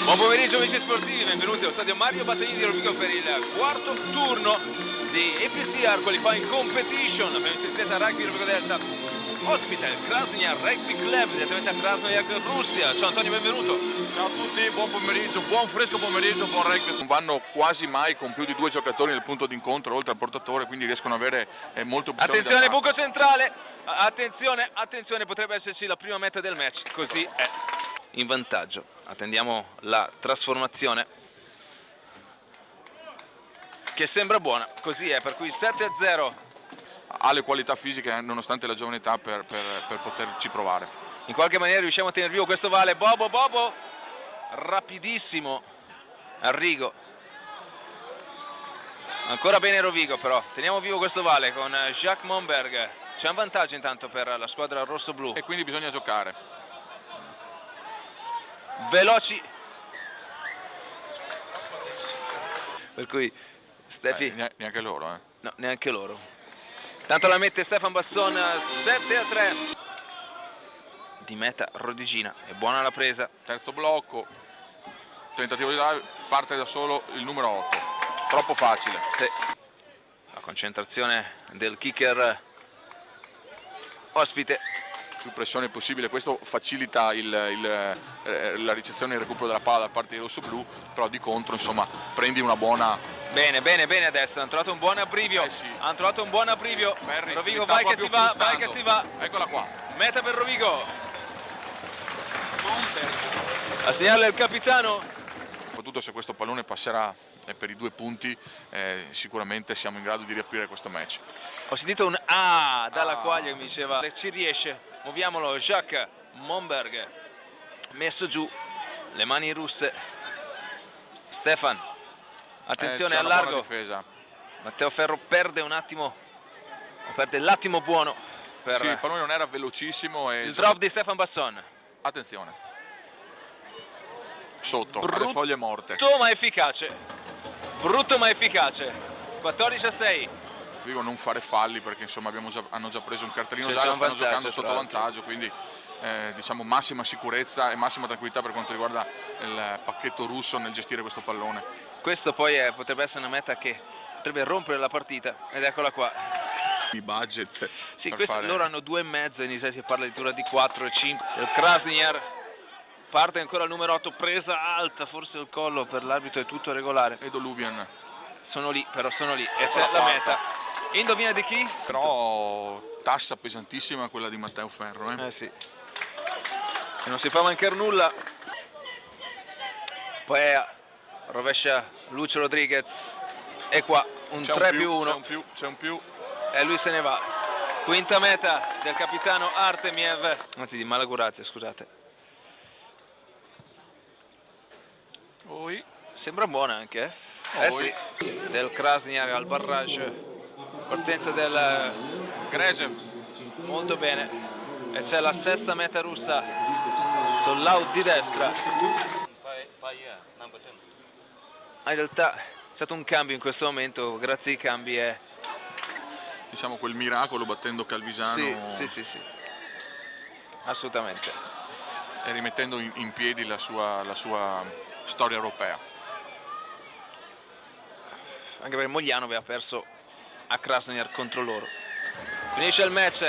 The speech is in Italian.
Buon pomeriggio amici sportivi, benvenuti allo stadio Mario Battaglini di Rovigo per il quarto turno di EPCR Qualifying Competition. Abbiamo iniziato a Rugby Rovigo Delta, ospita il Krasnoyarsk Rugby Club direttamente a Krasnoyarsk, Russia. Ciao Antonio, benvenuto. Ciao a tutti, buon pomeriggio, buon fresco pomeriggio, buon rugby. Non vanno quasi mai con più di 2 giocatori nel punto d'incontro oltre al portatore, quindi riescono ad avere molto opzioni. Attenzione, buco centrale, attenzione, potrebbe esserci la prima meta del match, così è. In vantaggio, attendiamo la trasformazione che sembra buona, così è, per cui 7-0. Ha le qualità fisiche nonostante la giovane età per poterci provare. In qualche maniera riusciamo a tenere vivo questo vale. Bobo, rapidissimo Arrigo, ancora bene Rovigo, però teniamo vivo questo vale con Jacques Monberg. C'è un vantaggio intanto per la squadra rosso-blu E quindi bisogna giocare. veloci, per cui Stefi Neanche loro, no, neanche loro. Tanto la mette Stefan Basson. 7-3 di meta Rodigina, è buona la presa. Terzo blocco, tentativo di dare, parte da solo il numero 8, troppo facile. Sì. La concentrazione del kicker ospite. Più pressione possibile, questo facilita la ricezione e il recupero della palla da parte dei rossoblù, però di contro insomma prendi una buona. Bene adesso hanno trovato un buon abbrivio. Sì. Hanno trovato un buon abbrivio. Perry, Rovigo, vai che si va, Eccola qua. Meta per Rovigo. A segnale il capitano. Soprattutto se questo pallone passerà per i 2 punti, sicuramente siamo in grado di riaprire questo match. Ho sentito un A dalla quaglia che mi diceva ci riesce. Muoviamolo, Jacques Monberg messo giù, le mani russe. Stefan, attenzione al largo. Difesa. Matteo Ferro perde un attimo, perde l'attimo buono per Sì, il pallone non era velocissimo e il drop di Stefan Basson. attenzione, sotto alle foglie morte. Brutto ma efficace. 14-6. Dico non fare falli perché insomma hanno già preso un cartellino C'è giallo, un stanno vantaggio, giocando sotto tra l'altro. vantaggio, quindi diciamo massima sicurezza e massima tranquillità per quanto riguarda il pacchetto russo nel gestire questo pallone. Questo poi potrebbe essere una meta che potrebbe rompere la partita, ed eccola qua. I budget. Sì, per fare... loro hanno 2,5 e in Israele si parla addirittura di 4 e 5. Il Krasnoyarsk parte ancora il numero 8, presa alta, forse il collo per l'arbitro è tutto regolare. Edo Luvian. Sono lì e c'è la meta. Indovina di chi? Però tassa pesantissima quella di Matteo Ferro. Sì. E non si fa mancare nulla. Poi rovescia Lucio Rodriguez. E qua un 3+1. C'è un più. E lui se ne va. Quinta meta del capitano Artemiev. Anzi di Malagurazia, scusate. Sembra buona anche, sì. Del Krasnoyarsk al barrage. Partenza del Gresev. molto bene. E c'è la sesta meta russa sull'out di destra. In realtà è stato un cambio in questo momento, grazie ai cambi è... Diciamo quel miracolo battendo Calvisano. Sì. Assolutamente. E rimettendo in piedi la sua storia europea. Anche perché Mogliano aveva perso a Krasnoyarsk contro loro. Finisce il match